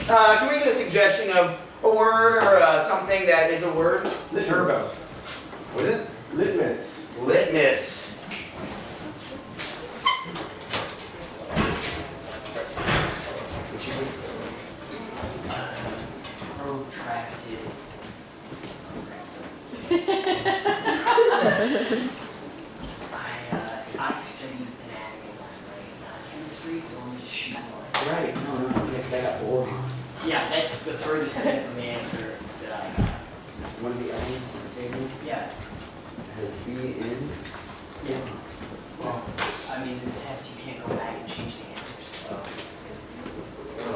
Can we get a suggestion of a word or something that is a word? Litmus. Turbo. What is it? Litmus. Litmus. Protracted. I studied anatomy last night, not chemistry, so I'm just shooting one. Right. No, because I got bored. Yeah, that's the furthest thing from the answer that I got. One of the elements on the table Yeah. has B in. Yeah. Well, I mean, this test, you can't go back and change the answers, so.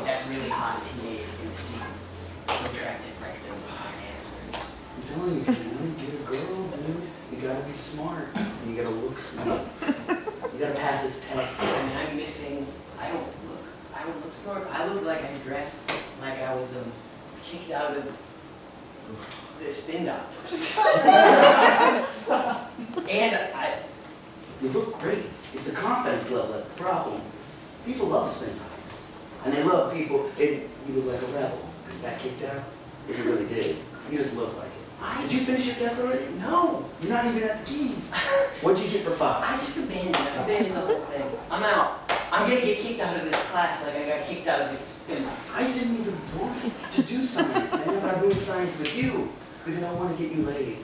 That really hot TA is going to see protracted rectum behind answers. I'm telling you, if you want to get a girl, dude, you gotta be smart. And you gotta look smart. You gotta pass this test. I mean, I'm missing, I don't look smart. I look like I'm dressed like I was kicked out of the spin doctors. And You look great. It's a confidence level that's the problem. People love spin doctors. And they love people. You look like a rebel. You got kicked out? If you really did. You just look like it. Did you finish your test already? No. You're not even at the keys. What'd you get for 5? I just abandoned it. I abandoned the whole thing. I'm out. I'm gonna get kicked out of this class like I got kicked out of the spin doctor. I didn't even want to do science, man, but I'm doing science with you because I want to get you laid.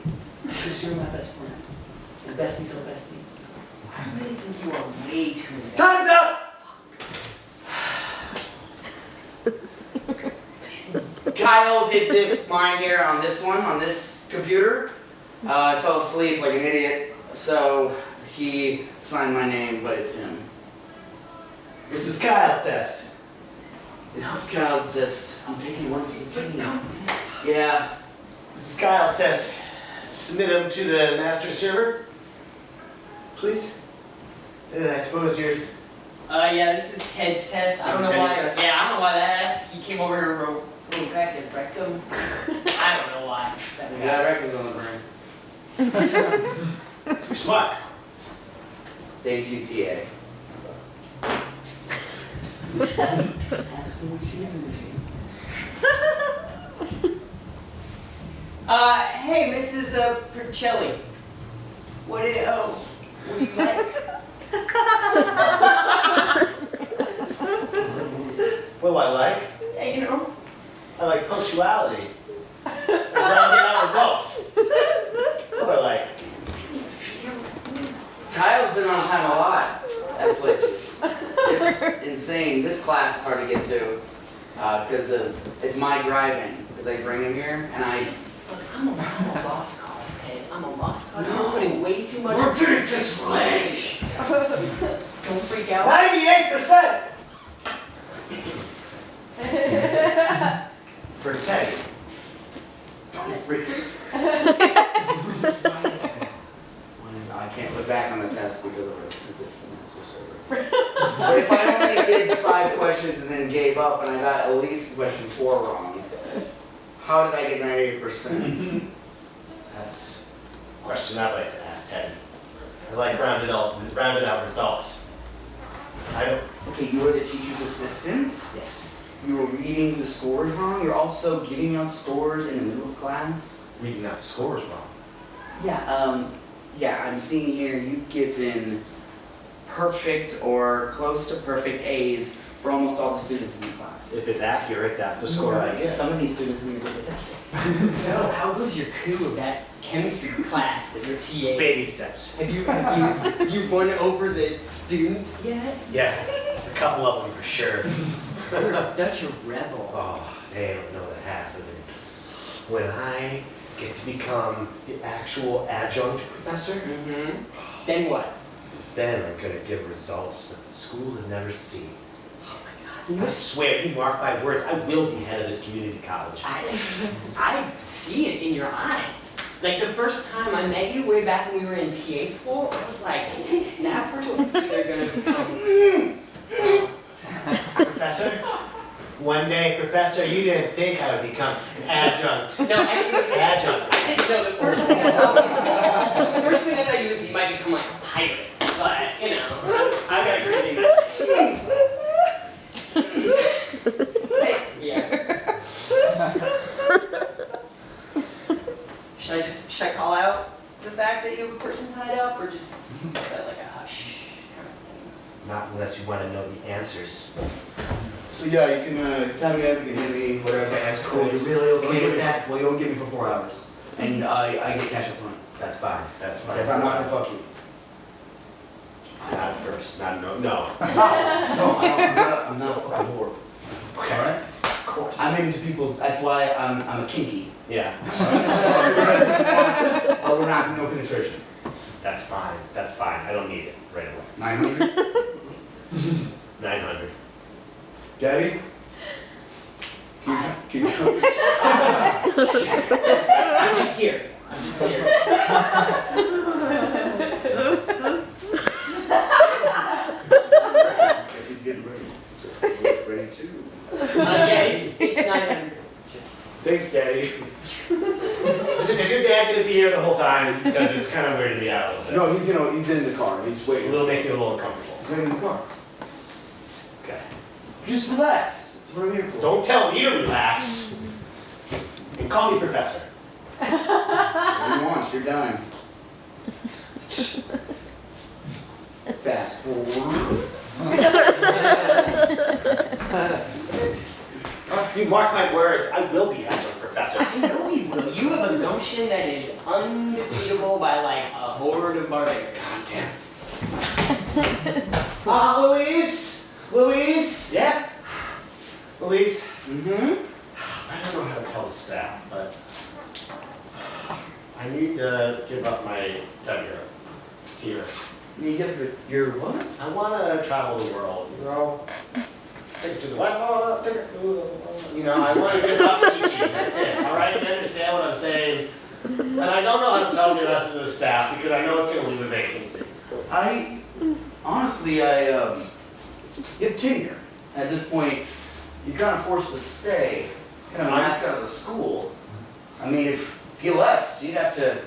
Because you're my best friend. And besties are besties. I really think you are way too invested. Time's up! Kyle did this mine here on this one, on this computer. I fell asleep like an idiot, so he signed my name, but it's him. This is Kyle's test. This is Kyle's test. I'm taking one to the team. Yeah. This is Kyle's test. Submit them to the master server, please. And I suppose yours. Yeah, this is Ted's test. I don't know why. Ted's test? Yeah, I don't know why that asked. He came over here and wrote protracted rectum. I don't know why. You got records on the brain. You're smart. Thank you, TA. Ask me what she's into. Hey, Mrs. Percelli. What do you like? What do I like? Hey, you know. I like punctuality. And rounding out results. What do I like? Kyle's been on time a lot at places. It's insane. This class is hard to get to because it's my driving. Because I bring him here and I just. Look, I'm a lost cause, Ted. I'm a lost cause. You're putting way too much. We're gonna get late. Don't freak out. 98%! For Ted. Don't freak. I can't look back on the test because of it since it's the master server. But if I only did 5 questions and then gave up and I got at least question 4 wrong, how did I get 98%? That's a question I'd like to ask Ted. I like rounded out results. Okay, you were the teacher's assistant? Yes. You were reading the scores wrong? You're also giving out scores in the middle of class? Reading out the scores wrong. Yeah, I'm seeing here you've given perfect or close to perfect A's for almost all the students in the class. If it's accurate, that's the score I get. Some of these students didn't even take the test. So, how was your coup of that chemistry class that your TA? Baby steps. Have you won over the students yet? Yes, a couple of them for sure. You're such a rebel. Oh, they don't know the half of it. When I get to become the actual adjunct professor, Then what? then I'm gonna give results that the school has never seen. Oh my God. I swear, you mark my words, I will be head of this community college. I see it in your eyes. Like the first time I met you way back when we were in TA school, I was like, that person's either gonna become. Professor? One day, Professor, you didn't think I would become an adjunct. No, actually, Adjunct. no, the first thing I thought you was you might become like a pirate. But, you know, I've got a crazy name. Yeah. So yeah, you can tell me up, you can hit me, whatever. Okay, that's cool. It's- You're really okay with that? Well, you only give me for 4 hours, and I get cash up front. That's fine. That's fine. If I'm not gonna fuck you. Not first. Not no. No. No, I'm not a fucking whore. Okay. All right? Of course. I'm into people's. That's why I'm a kinky. Yeah. We're not no penetration. That's fine. That's fine. I don't need it right away. 900. 900. Daddy. Can you I'm just here. I'm just here. Guess he's getting ready. Ready too. Yeah, it's 900. Just. Thanks, Daddy. Listen, is your dad gonna be here the whole time? Because it's kind of weird to be out a little bit. No, he's in the car. He's It's waiting. makes me a little uncomfortable. He's waiting in the car. Okay. Just relax. That's what I'm here for. Don't tell me to relax. And call me Professor. What you want, your dime. Fast forward. You mark my words. I will be adjunct professor. I know you will. You have a notion that is undefeatable by like a horde of barbarians. God damn it. Louise? Louise? Yeah? Louise? Mm-hmm. I don't know how to tell the staff, but I need to give up my tenure here. You get your what? I want to travel the world, you know? Take it to the White Hall, take it to the, you know, I want to give up teaching, that's it, all right? You understand what I'm saying? And I don't know how to tell the rest of the staff because I know it's going to leave a vacancy. Honestly, you have tenure. At this point, you're kind of forced to stay. Kind of a mascot of the school. I mean, if you left, you'd have to,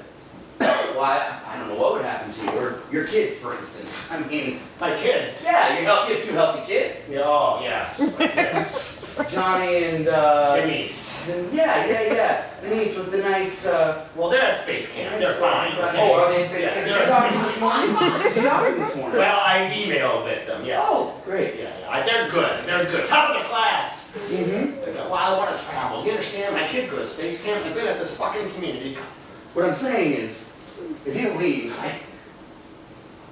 well, I don't know what would happen to you, or your kids, for instance. I mean, My kids. yeah, you have 2 healthy kids. Yeah, oh, yes, my kids. Johnny and, Denise. yeah. Denise with the nice, Well, they're at space camp, they're fine. Okay? Oh, are they in space Yeah, camp? they're Did you at talk to them space this morning? Did you talk to them this morning? Well, I emailed with them, yes. Oh, great. Yeah, they're good, they're good. Top of the class. Mm-hmm. They go, well, I want to travel. You understand? My kids go to space camp. I've been at this fucking community. What I'm saying is, if you leave,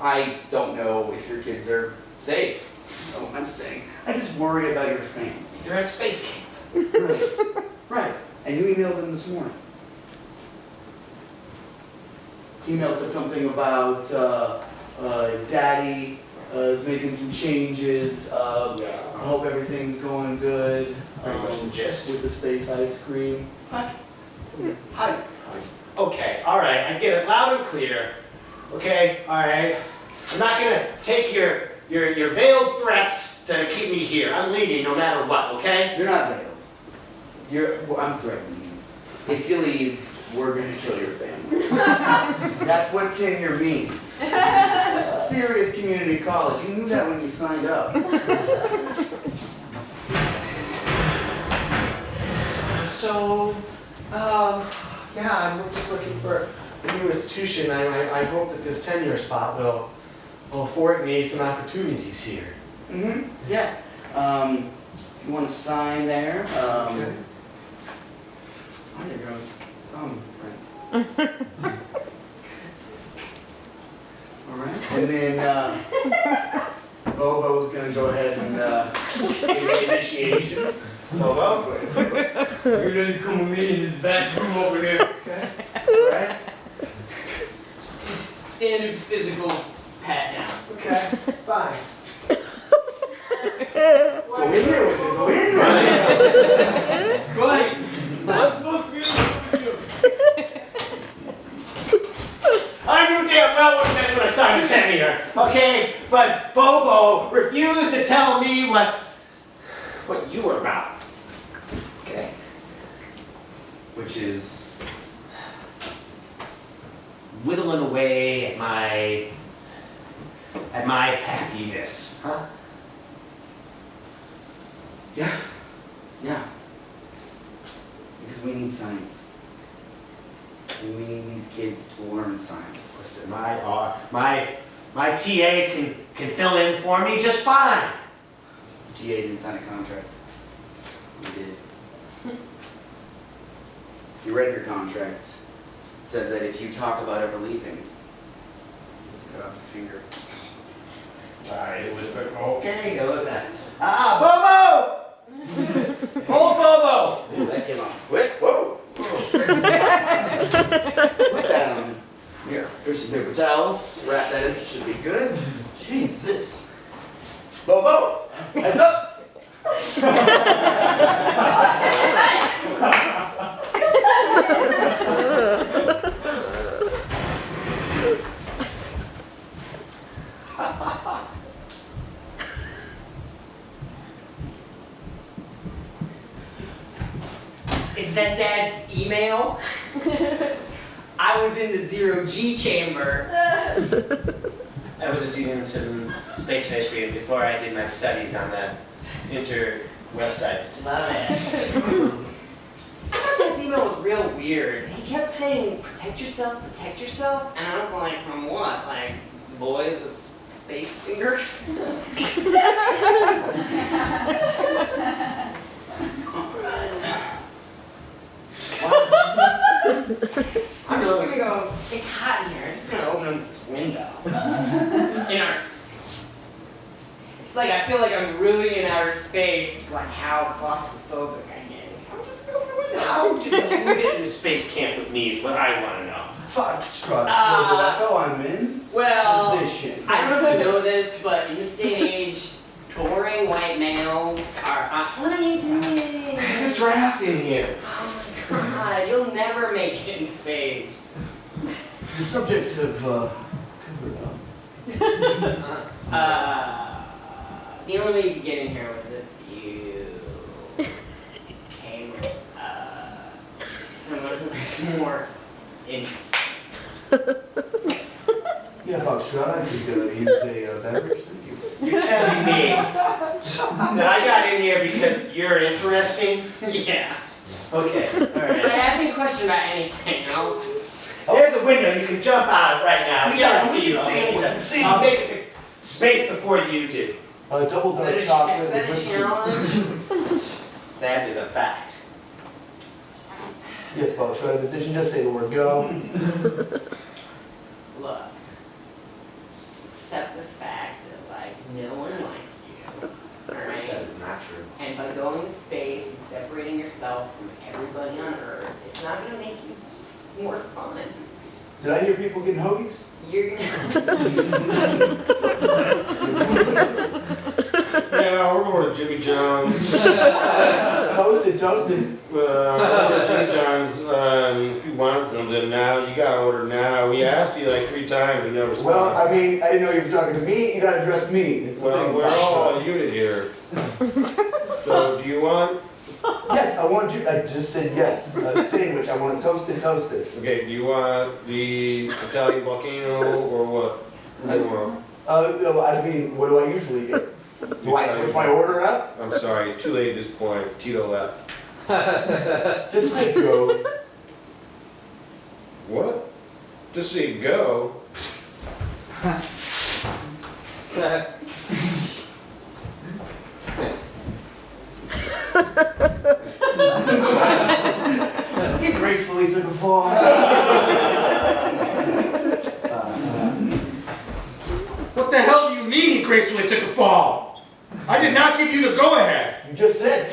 I don't know if your kids are safe. That's all I'm saying. I just worry about your family. They're at space camp. Right. And you emailed them this morning. Email said something about Daddy is making some changes. Yeah. I hope everything's going good. Pretty much the gist. With the space ice cream. Hi. Okay, all right, I get it loud and clear. Okay, all right. I'm not gonna take your veiled threats to keep me here. I'm leaving no matter what. Okay? You're not veiled. I'm threatening you. If you leave, we're gonna kill your family. That's what tenure means. That's a serious community college. You knew that when you signed up. So, yeah, I'm just looking for a new institution. I hope that this tenure spot will afford me some opportunities here. Mm-hmm. Yeah. If you want to sign there, Okay. I didn't know. Right. All right. And then Bobo's gonna go ahead and give the initiation. Bobo? You're gonna come with me in this back room over there. Okay. All right. Just standard physical pat down. Okay, fine. Go in there with it. Go in there. Go ahead. What's supposed to be over here? I knew damn well what it meant when I signed a tenure, okay? But Bobo refused to tell me what you were about. Okay. Which is. Whittling away at my happiness, huh? Yeah. Yeah. Because we need science. And we need these kids to learn science. Listen, my TA can fill in for me just fine. TA didn't sign a contract. You did. If you read your contract, it says that if you talk about ever leaving, you cut off a finger. Alright, it was, okay, it was that. Bobo! Old Bobo! Ooh, that came off quick. Whoa! Put that on here. Here's some paper towels. Wrap that in. Should be good. Jesus. Bobo! Heads up! Is that Dad's email? I was in the 0G chamber. I was a senior in space history before I did my studies on the inter-websites. Love it. I thought Dad's email was real weird. He kept saying, protect yourself, and I was like, from what? Like, boys with space fingers? I'm just gonna go, it's hot in here, I'm just gonna open up this window. It's like I feel like I'm really in outer space, like how claustrophobic I am. I'm just gonna open the window. How did you get into space camp with me is what I want to know. Foxtrot. Uh, I'm in. Well, Position. I don't know if you know this, but in this day and age, touring white males are. What are you doing? There's a draft in here. Oh my god, you'll never make it in space. The subjects have covered up. The only way you could get in here was if you came with someone who was more interesting. Yeah, Foxtrot, I could use a beverage. Thank you. You're telling me that I got in here because you're interesting? Yeah. Okay, But alright. ask me a question about anything. There's a window, you can jump out of right now. We Guarantee can you I'll see make it, it we to- can see I'll it. make it to space before you do. Double Is dark that chocolate. a with whipped challenge? That is a fact. cream. Yes, Foxtrot, in position. Just say the word go. Look, just accept the fact that, like, no one likes you, That alright? is not true. And by going to space and separating yourself from everybody on Earth, it's not gonna make you more fun. Did I hear people getting hoagies? You're gonna. Yeah, we're going to Jimmy John's. Toasted. We're going to Jimmy John's. If you want something now, you got to order now. We asked you like 3 times and no response. Well, I mean, I didn't know you were talking to me. You gotta address me. It's the Well, thing, we're all Foxtrot. a unit here. So, do you want? Yes, I want you. I just said yes. A sandwich. I want it toasted. Okay, do you want the Italian volcano or what? What do you want? No, I mean, what do I usually get? Do I switch my order up? I'm sorry, it's too late at this point. Tito left. Just say go. What? Just say go. He gracefully took a fall. What the hell do you mean he gracefully took a fall? I did not give you the go-ahead. You just said.